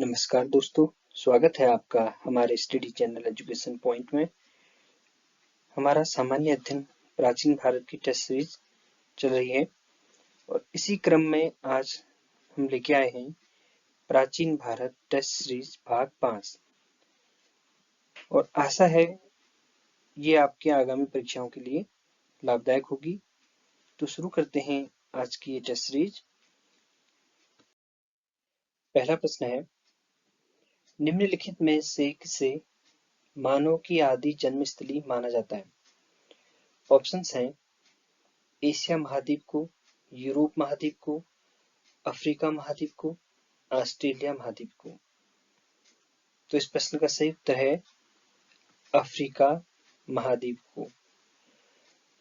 नमस्कार दोस्तों, स्वागत है आपका हमारे स्टडी चैनल एजुकेशन पॉइंट में। हमारा सामान्य अध्ययन प्राचीन भारत की टेस्ट सीरीज चल रही है और इसी क्रम में आज हम लेके आए हैं प्राचीन भारत टेस्ट सीरीज भाग 5 और आशा है ये आपके आगामी परीक्षाओं के लिए लाभदायक होगी। तो शुरू करते हैं आज की ये टेस्ट सीरीज। पहला प्रश्न है, निम्नलिखित में से किसे मानव की आदि जन्मस्थली माना जाता है? ऑप्शंस हैं एशिया महाद्वीप को, यूरोप महाद्वीप को, अफ्रीका महाद्वीप को, ऑस्ट्रेलिया महाद्वीप को। तो इस प्रश्न का सही उत्तर है अफ्रीका महाद्वीप को।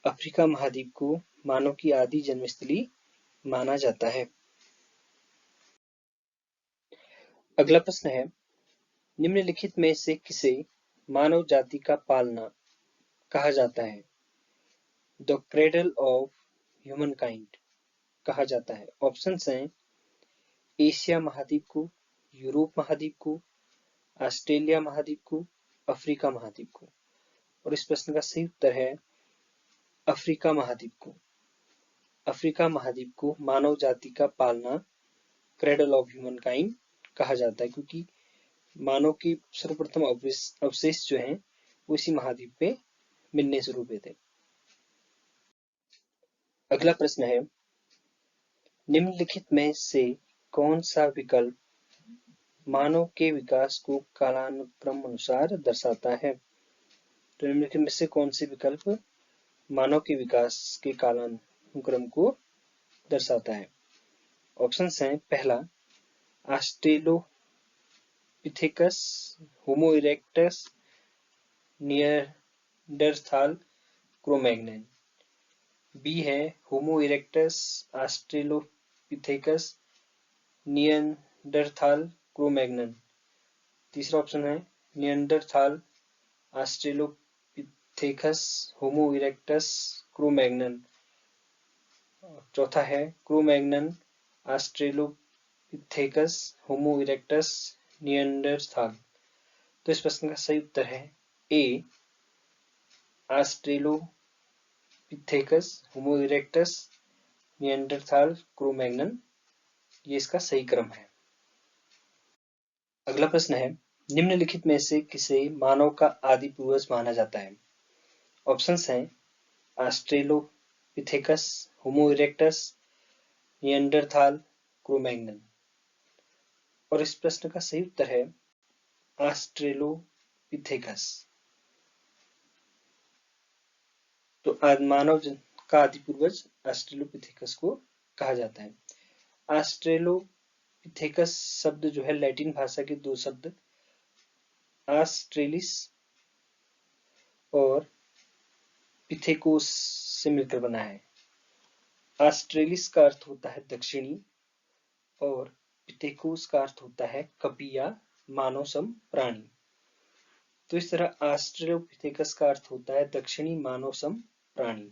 अफ्रीका महाद्वीप को मानव की आदि जन्मस्थली माना जाता है। अगला प्रश्न है, निम्नलिखित में से किसे मानव जाति का पालना कहा जाता है? द क्रेडल ऑफ ह्यूमनकाइंड कहा जाता है। ऑप्शंस हैं एशिया महाद्वीप को, यूरोप महाद्वीप को, ऑस्ट्रेलिया महाद्वीप को, अफ्रीका महाद्वीप को। और इस प्रश्न का सही उत्तर है अफ्रीका महाद्वीप को। अफ्रीका महाद्वीप को मानव जाति का पालना क्रेडल ऑफ ह्यूमनकाइंड कहा जाता है, क्योंकि मानव के सर्वप्रथम अवशेष जो हैं वो इसी महाद्वीप पे मिलने शुरू हुए थे। अगला प्रश्न है, निम्नलिखित में से कौन सा विकल्प मानव के विकास को कालानुक्रम अनुसार दर्शाता है? तो निम्नलिखित में से कौन से विकल्प मानव के विकास के कालानुक्रम को दर्शाता है? ऑप्शंस हैं पहला ऑस्ट्रेलोपिथेकस, होमो इरेक्टस, नियंडरथाल, क्रो-मैग्नन। बी है होमो इरेक्टस, ऑस्ट्रेलोपिथेकस, नियंडरथाल, क्रो-मैग्नन। तीसरा ऑप्शन है नियंडरथाल, ऑस्ट्रेलोपिथेकस, होमो इरेक्टस, क्रो-मैग्नन। चौथा है क्रो-मैग्नन, ऑस्ट्रेलोपिथेकस, होमो इरेक्टस, नियंडरथाल। तो इस प्रश्न का सही उत्तर है ए ऑस्ट्रेलोपिथेकस, होमो इरेक्टस, नियंडरथाल, क्रो-मैग्नन। ये इसका सही क्रम है। अगला प्रश्न है, निम्नलिखित में से किसे मानव का आदि पूर्वज माना जाता है? ऑप्शंस हैं ऑस्ट्रेलोपिथेकस, होमो इरेक्टस, नियंडरथाल, क्रो-मैग्नन। और इस प्रश्न का सही उत्तर है ऑस्ट्रेलोपिथेकस। तो मानव का आदि पूर्वज ऑस्ट्रेलोपिथेकस को कहा जाता है। ऑस्ट्रेलोपिथेकस शब्द जो है लैटिन भाषा के दो शब्द ऑस्ट्रेलिस और पिथेकोस से मिलकर बना है। ऑस्ट्रेलिस का अर्थ होता है दक्षिणी और पिथेकोस का अर्थ होता है कपि या मानव सम प्राणी। तो इस तरह ऑस्ट्रेलोपिथेकस का अर्थ होता है दक्षिणी मानव सम प्राणी।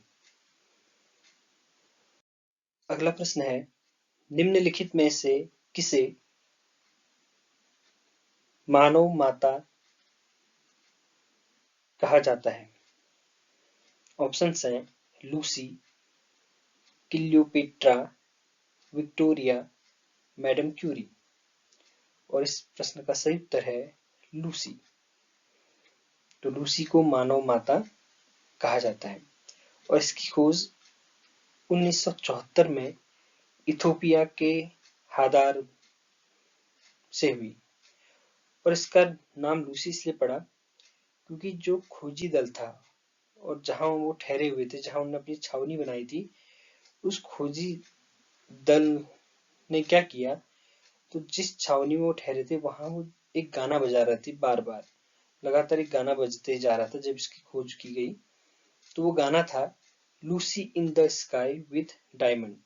अगला प्रश्न है, निम्नलिखित में से किसे मानव माता कहा जाता है? ऑप्शंस हैं Lucy, Cleopatra, Victoria, madam Curie. और इस प्रश्न का सही उत्तर है लूसी। तो लूसी को मानव माता कहा जाता है और इसकी खोज 1974 में इथोपिया के हादार से हुई। और इसका नाम लूसी इसलिए पड़ा क्योंकि जो खोजी दल था और जहां वो ठहरे हुए थे, जहां उन्होंने अपनी छावनी बनाई थी, उस खोजी दल ने क्या किया, तो जिस छावनी में वो ठहरे थे वहां वो एक गाना बजा रहे थे, बार बार लगातार एक गाना बजते जा रहा था। जब इसकी खोज की गई तो वो गाना था Lucy in the sky with diamond.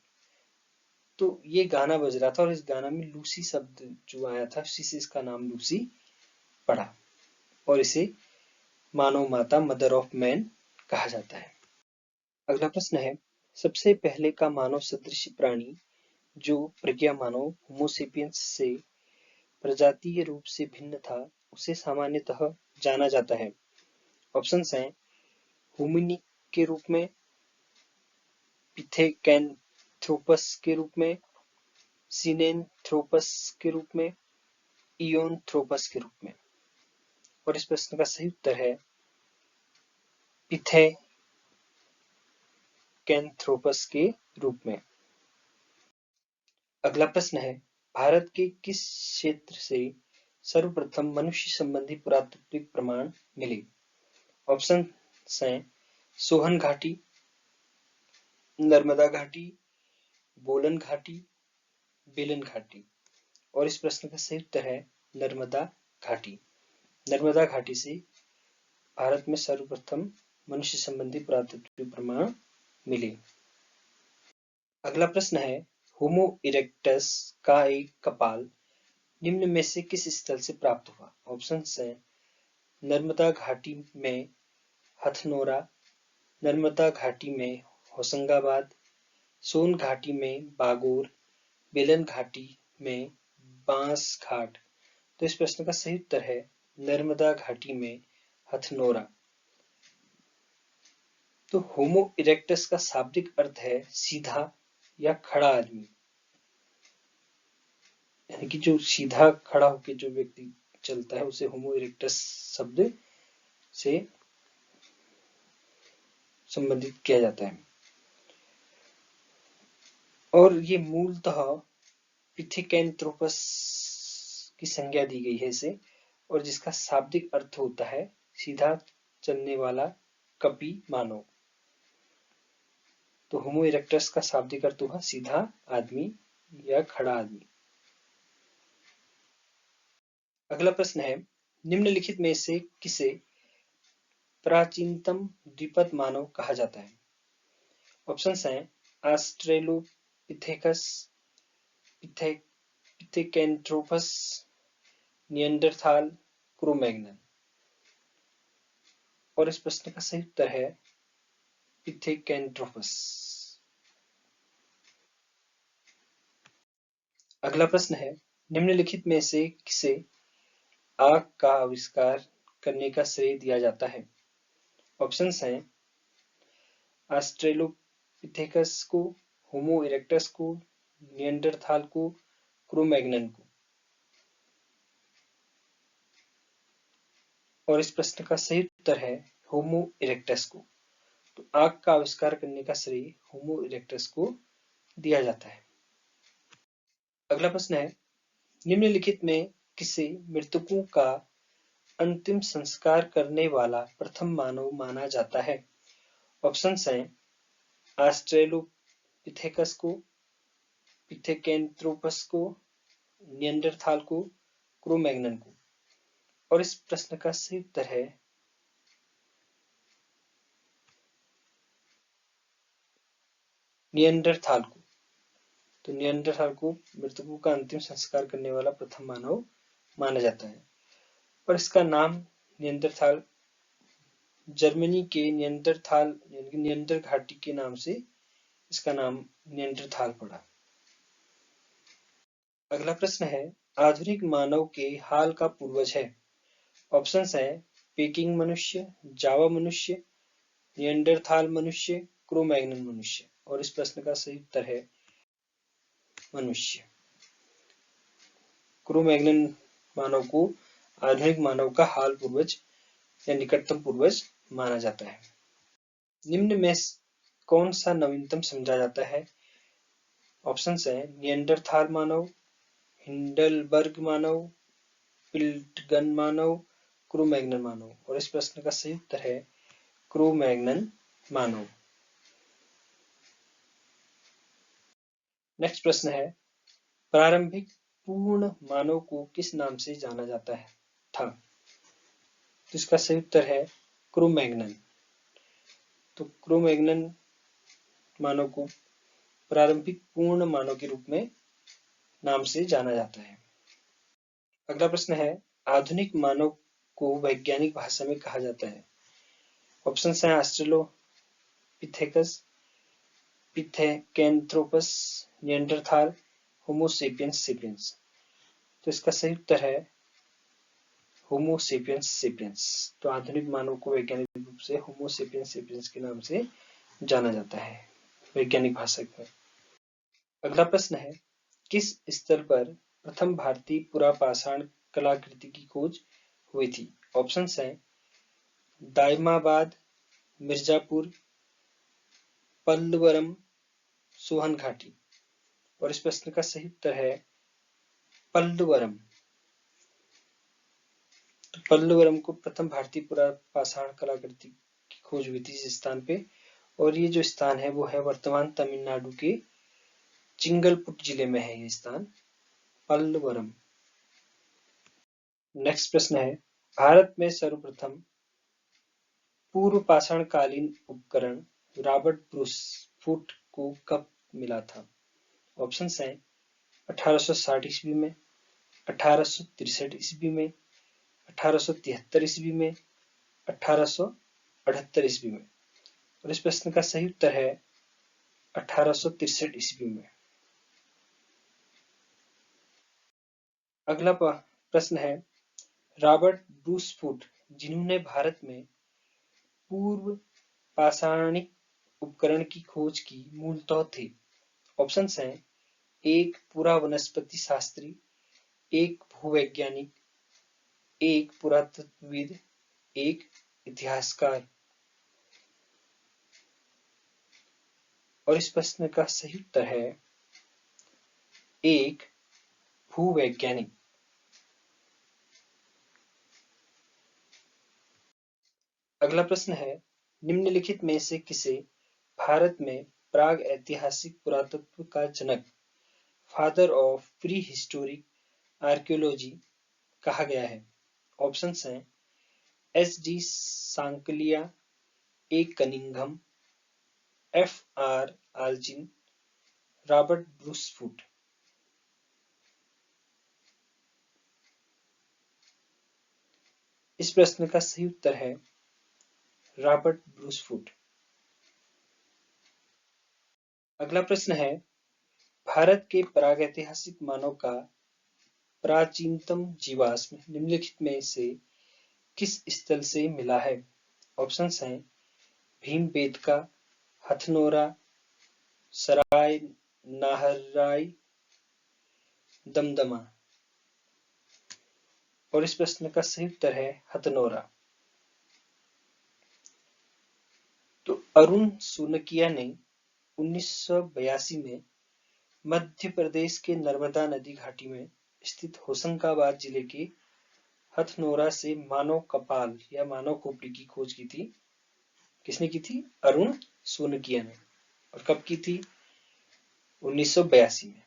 तो ये गाना बज रहा था और इस गाना में लूसी शब्द जो आया था उसी से इसका नाम लूसी पड़ा और इसे मानव माता, मदर ऑफ मैन कहा जाता है। अगला प्रश्न है, सबसे पहले का मानव सदृश प्राणी जो प्रज्ञा मानव होमोसेपियंस से प्रजातीय रूप से भिन्न था उसे सामान्यतः जाना जाता है। ऑप्शंस हैं होमिनिड के रूप में, पिथेकैंथ्रोपस के रूप में, सिनेंथ्रोपस के रूप में, इओनथ्रोपस के रूप में। और इस प्रश्न का सही उत्तर है पिथेकैंथ्रोपस के रूप में। अगला प्रश्न है भारत के किस क्षेत्र से सर्वप्रथम मनुष्य संबंधी पुरातात्विक प्रमाण मिले? ऑप्शन हैं सोहन घाटी, नर्मदा घाटी, बोलन घाटी, बेलन घाटी। और इस प्रश्न का सही उत्तर है नर्मदा घाटी। नर्मदा घाटी से भारत में सर्वप्रथम मनुष्य संबंधी पुरातात्विक प्रमाण मिले। अगला प्रश्न है होमो इरेक्टस का एक कपाल निम्न में से किस स्थल से प्राप्त हुआ? ऑप्शंस हैं नर्मदा घाटी में हथनोरा, नर्मदा घाटी में होशंगाबाद, सोन घाटी में बागोर, बेलन घाटी में बांस घाट। तो इस प्रश्न का सही उत्तर है नर्मदा घाटी में हथनोरा। तो होमो इरेक्टस का शाब्दिक अर्थ है सीधा या खड़ा आदमी, यानी कि जो सीधा खड़ा होकर जो व्यक्ति चलता है उसे होमो इरेक्टस शब्द से संबंधित किया जाता है। और ये मूलतः पिथेकैंथ्रोपस की संज्ञा दी गई है इसे, और जिसका शाब्दिक अर्थ होता है सीधा चलने वाला कपी मानव। तो होमो इरेक्टस का शाब्दिक अर्थ हुआ सीधा आदमी या खड़ा आदमी। अगला प्रश्न है निम्नलिखित में से किसे प्राचीनतम द्विपद मानव कहा जाता है? ऑप्शंस हैं ऑस्ट्रेलोपिथेकस, पिथेकैंथ्रोपस, निएंडरथाल, क्रो-मैग्नन। और इस प्रश्न का सही उत्तर है पिथेकैंथ्रोपस। अगला प्रश्न है निम्नलिखित में से किसे आग का आविष्कार करने का श्रेय दिया जाता है? ऑप्शंस हैं ऑस्ट्रेलोपिथेकस को, होमो इरेक्टस को, निएंडरथाल को, क्रो-मैग्नन को। और इस प्रश्न का सही उत्तर है होमो इरेक्टस को। तो आग का आविष्कार करने का श्रेय होमो इरेक्टस को दिया जाता है। अगला प्रश्न है निम्नलिखित में किसे मृतकों का अंतिम संस्कार करने वाला प्रथम मानव माना जाता है? ऑप्शंस हैं ऑस्ट्रेलोपिथेकस को, पिथेकैंथ्रोपस को, निएंडरथाल को, क्रो-मैग्नन को। और इस प्रश्न का सही उत्तर है निएंडरथाल को। तो निएंडरथाल को मृतकों का अंतिम संस्कार करने वाला प्रथम मानव माना जाता है। और इसका नाम निएंडरथाल जर्मनी के निएंडरथाल यानी कि निएंडर घाटी के नाम से इसका नाम निएंडरथाल पड़ा। अगला प्रश्न है आधुनिक मानव के हाल का पूर्वज है? ऑप्शंस है पेकिंग मनुष्य, जावा मनुष्य, निएंडरथाल मनुष्य, क्रो-मैग्नन मनुष्य। और इस प्रश्न का सही उत्तर है मनुष्य। क्रो-मैग्नन मानव को आधुनिक मानव का हाल पूर्वज या निकटतम पूर्वज माना जाता है। निम्न में कौन सा नवीनतम समझा जाता है? ऑप्शंस है निएंडरथाल मानव, हिंडलबर्ग मानव, पिल्टगन मानव, क्रो-मैग्नन मानव। और इस प्रश्न का सही उत्तर है क्रो-मैग्नन मानव। नेक्स्ट प्रश्न है प्रारंभिक पूर्ण मानव को किस नाम से जाना जाता है था? तो इसका सही उत्तर है क्रो-मैग्नन। तो क्रो-मैग्नन मानव को प्रारंभिक पूर्ण मानव के रूप में नाम से जाना जाता है। अगला प्रश्न है आधुनिक मानव को वैज्ञानिक भाषा में कहा जाता है? ऑप्शन है ऑस्ट्रेलोपिथेकस, पिथेकैंथ्रोपस, निएंडरथाल, होमो सेपियंस सेपियंस। तो तो इसका सही उत्तर है होमो सेपियंस सेपियंस। तो आधुनिक मानव को वैज्ञानिक रूप से होमो सेपियंस सेपियंस के नाम से जाना जाता है वैज्ञानिक भाषा में। अगला प्रश्न है, किस स्थल पर प्रथम भारतीय पुरापाषाण कलाकृति की खोज हुई थी? ऑप्शंस हैं दायमाबाद, मिर्जापुर, पल्लवरम, सोहन घाटी। और इस प्रश्न का सही उत्तर है पल्लवरम। तो पल्लवरम को प्रथम भारतीय पुरापाषाण कलाकृति की खोज हुई थी इस स्थान पे, और ये जो स्थान है वो है वर्तमान तमिलनाडु के चिंगलपुट जिले में है ये स्थान पल्लवरम। नेक्स्ट प्रश्न है, भारत में सर्वप्रथम पूर्व पाषाण कालीन उपकरण रॉबर्ट ब्रूस फुट को कब मिला था? ऑप्शंस हैं 1860 ईस्वी में, 1863 ईस्वी में, 1873 ईस्वी में, 1878 ईस्वी में। और इस प्रश्न का सही उत्तर है 1863 ईस्वी में। अगला प्रश्न है, रॉबर्ट ब्रूस फुट जिन्होंने भारत में पूर्व पाषाणिक उपकरण की खोज की मूलतः थे। ऑप्शंस हैं एक पूरा वनस्पति शास्त्री, एक भूवैज्ञानिक, एक पुरातत्वविद, एक इतिहासकार। और इस प्रश्न का सही उत्तर है एक भूवैज्ञानिक। अगला प्रश्न है, निम्नलिखित में से किसे भारत में प्राग ऐतिहासिक पुरातत्व का जनक, father of prehistoric archaeology कहा गया है? ऑप्शंस हैं S D Sankalia, A Cunningham, F R Allchin, Robert Bruce Foote. इस प्रश्न का सही उत्तर है रॉबर्ट ब्रूस फुट। अगला प्रश्न है, भारत के प्रागैतिहासिक मानव का प्राचीनतम जीवाश्म निम्नलिखित में से किस स्थल से मिला है? ऑप्शंस हैं भीमबेटका, हथनोरा, सराय नाहरराय, दमदमा। और इस प्रश्न का सही उत्तर है हथनोरा। तो अरुण सुनकिया ने 1982 में मध्य प्रदेश के नर्मदा नदी घाटी में स्थित होशंगाबाद जिले के हथनोरा से मानव कपाल या मानव खोपड़ी की खोज की थी। किसने की थी? अरुण सुनकिया ने। और कब की थी? 1982 में।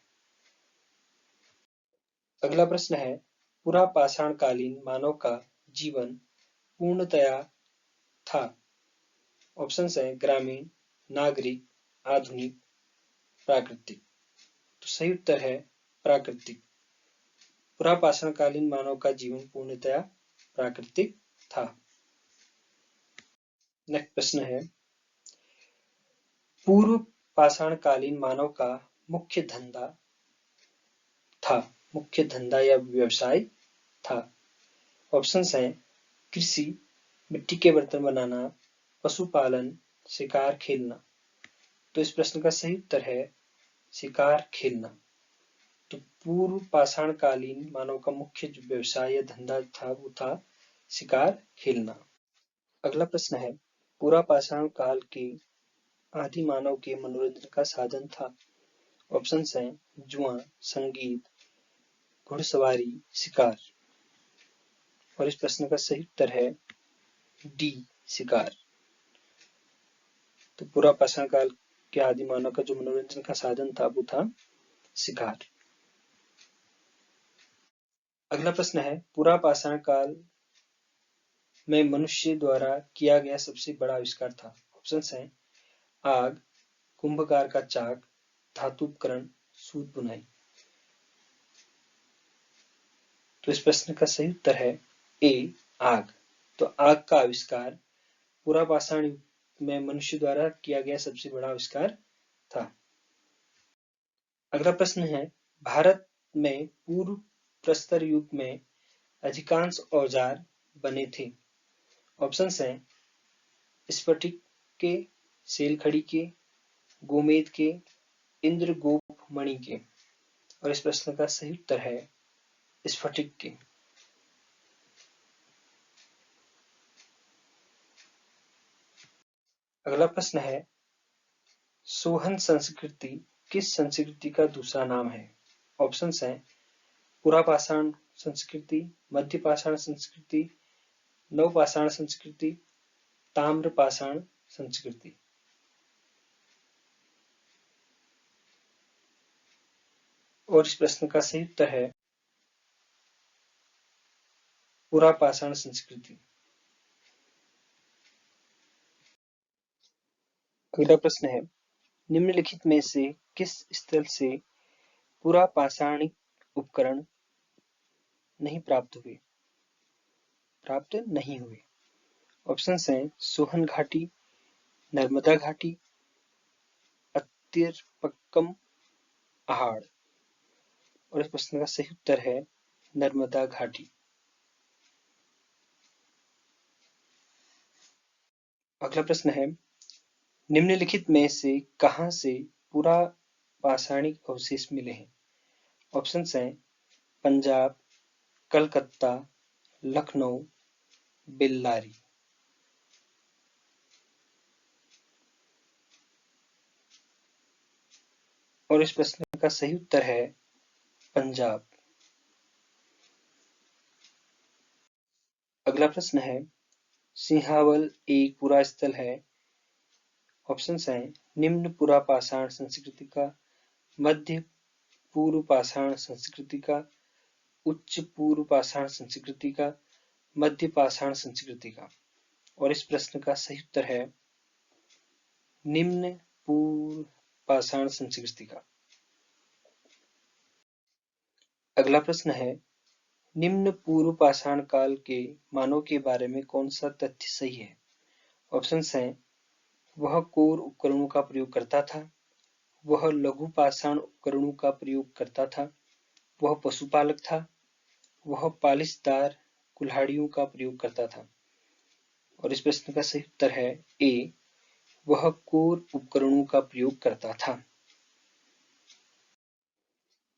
अगला प्रश्न है, पुरापाषाणकालीन मानव का जीवन पूर्णतया था। ऑप्शंस हैं ग्रामीण, नागरिक, आधुनिक, प्राकृतिक। तो सही उत्तर है प्राकृतिक। पुरापाषाणकालीन मानव का जीवन पूर्णतया प्राकृतिक था। नेक्स्ट प्रश्न है, पूर्व पाषाणकालीन मानव का मुख्य धंधा या व्यवसाय था। ऑप्शंस हैं कृषि, मिट्टी के बर्तन बनाना, पशुपालन, शिकार खेलना। तो इस प्रश्न का सही उत्तर है शिकार खेलना। तो पूर्व पाषाणकालीन मानव का मुख्य जो व्यवसाय या धंधा था वो था शिकार खेलना। अगला प्रश्न है, पुरापाषाण काल के आदि मानव के मनोरंजन का साधन था। ऑप्शंस हैं जुआ, संगीत, घुड़सवारी, शिकार। और इस प्रश्न का सही उत्तर है डी, शिकार। तो पुरापाषाण काल के आदि मानव का जो मनोरंजन का साधन था वो था शिकार। अगला प्रश्न है, पुरापाषाण काल में मनुष्य द्वारा किया गया सबसे बड़ा आविष्कार था। ऑप्शंस हैं आग, कुंभकार का चाक, धातु उपकरण, सूत बुनाई। तो इस प्रश्न का सही उत्तर है ए, आग। तो आग का आविष्कार पुरापाषाण युग में मनुष्य द्वारा किया गया सबसे बड़ा आविष्कार था। अगला प्रश्न है, भारत में पूर्व प्रस्तर युग में अधिकांश औजार बने थे? ऑप्शंस हैं स्फटिक के, सेलखड़ी के, गोमेद के, इंद्रगोप मणि के। और इस प्रश्न का सही उत्तर है स्फटिक के। अगला प्रश्न है सोहन संस्कृति किस संस्कृति का दूसरा नाम है? ऑप्शंस हैं पुरापाषाण संस्कृति, मध्यपाषाण संस्कृति, नवपाषाण संस्कृति, ताम्रपाषाण संस्कृति। और इस प्रश्न का सही उत्तर है पुरापाषाण संस्कृति। अगला प्रश्न है निम्नलिखित में से किस स्थल से पुरापाषाणिक उपकरण प्राप्त नहीं हुए? ऑप्शंस हैं सोहन घाटी, नर्मदा घाटी, अत्तिरपक्कम पहाड़। और इस प्रश्न का सही उत्तर है नर्मदा घाटी। अगला प्रश्न है निम्नलिखित में से कहां से पुरापाषाणिक अवशेष मिले हैं? ऑप्शंस हैं पंजाब, कलकत्ता, लखनऊ, बेल्लारी। और इस प्रश्न का सही उत्तर है पंजाब। अगला प्रश्न है सिंहावल एक पुरा स्थल है। ऑप्शंस हैं निम्न पुरापाषाण संस्कृति का, मध्य पूर्व पाषाण संस्कृति का, उच्च पूर्व पाषाण संस्कृति का, मध्य पाषाण संस्कृति का। और इस प्रश्न का सही उत्तर है निम्न पूर्व पाषाण संस्कृति का। अगला प्रश्न है निम्न पूर्व पाषाण काल के मानव के बारे में कौन सा तथ्य सही है? ऑप्शंस हैं वह कोर उपकरणों का प्रयोग करता था, वह लघु पाषाण उपकरणों का प्रयोग करता था, वह पशुपालक था, वह पालिशदार कुल्हाड़ियों का प्रयोग करता था। और इस प्रश्न का सही उत्तर है ए, वह कोर उपकरणों का प्रयोग करता था।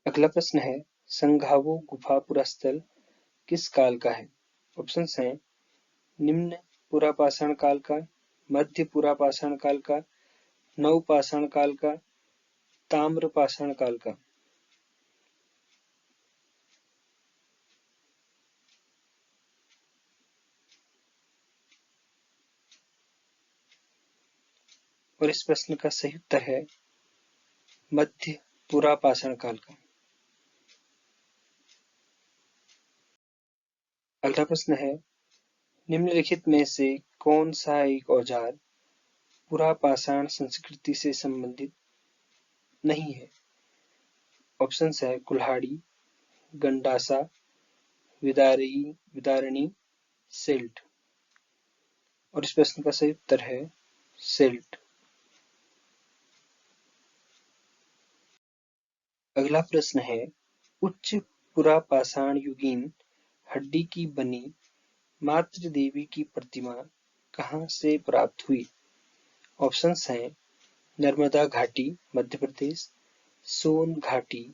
अगला प्रश्न है संघावो गुफा पुरास्थल किस काल का है? ऑप्शंस हैं निम्न पुरापाषाण काल का, मध्य पुरापाषाण काल का, नवपाषाण काल का, ताम्रपाषाण काल का। और इस प्रश्न का सही उत्तर है मध्य पुरापाषाण काल का। अगला प्रश्न है निम्नलिखित में से कौन सा एक औजार पुरापाषाण संस्कृति से संबंधित नहीं है? ऑप्शंस है कुल्हाड़ी, गंडासा, विदारणी, सिल्ट। और इस प्रश्न का सही उत्तर है सिल्ट। अगला प्रश्न है उच्च पुरापाषाण युगीन हड्डी की बनी मातृ देवी की प्रतिमा कहां से प्राप्त हुई? ऑप्शंस हैं नर्मदा घाटी मध्य प्रदेश, सोन घाटी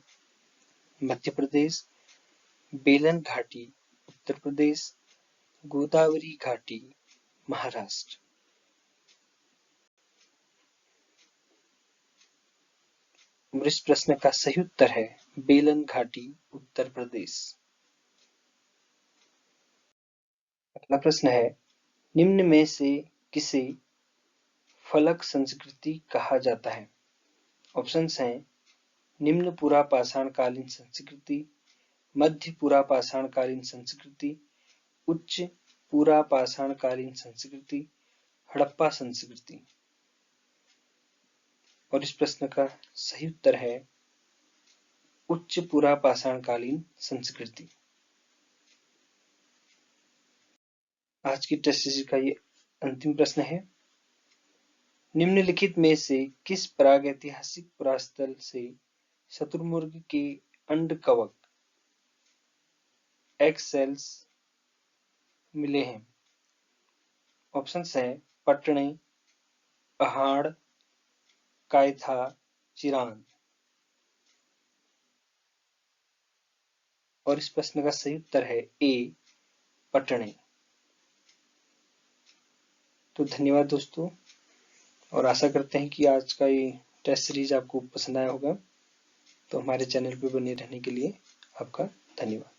मध्य प्रदेश, बेलन घाटी उत्तर प्रदेश, गोदावरी घाटी महाराष्ट्र। और इस प्रश्न का सही उत्तर है बेलन घाटी उत्तर प्रदेश। अगला प्रश्न है निम्न में से किसे फलक संस्कृति कहा जाता है? ऑप्शंस हैं निम्न पुरापाषाण कालीन संस्कृति, मध्य पुरापाषाण कालीन संस्कृति, उच्च पुरापाषाण कालीन संस्कृति, हड़प्पा संस्कृति। और इस प्रश्न का सही उत्तर है उच्च पुरापाषाण कालीन संस्कृति। आज की टेस्ट सीरीज का ये अंतिम प्रश्न है निम्नलिखित में से किस प्रागैतिहासिक पुरास्थल से शुतुरमुर्ग के अंड कवक एग सेल्स मिले हैं? ऑप्शंस है पटणे, पहाड़, कायथा, चिरांद। और इस प्रश्न का सही उत्तर है ए, पटणे। तो धन्यवाद दोस्तों, और आशा करते हैं कि आज का ये टेस्ट सीरीज आपको पसंद आया होगा। तो हमारे चैनल पर बने रहने के लिए आपका धन्यवाद।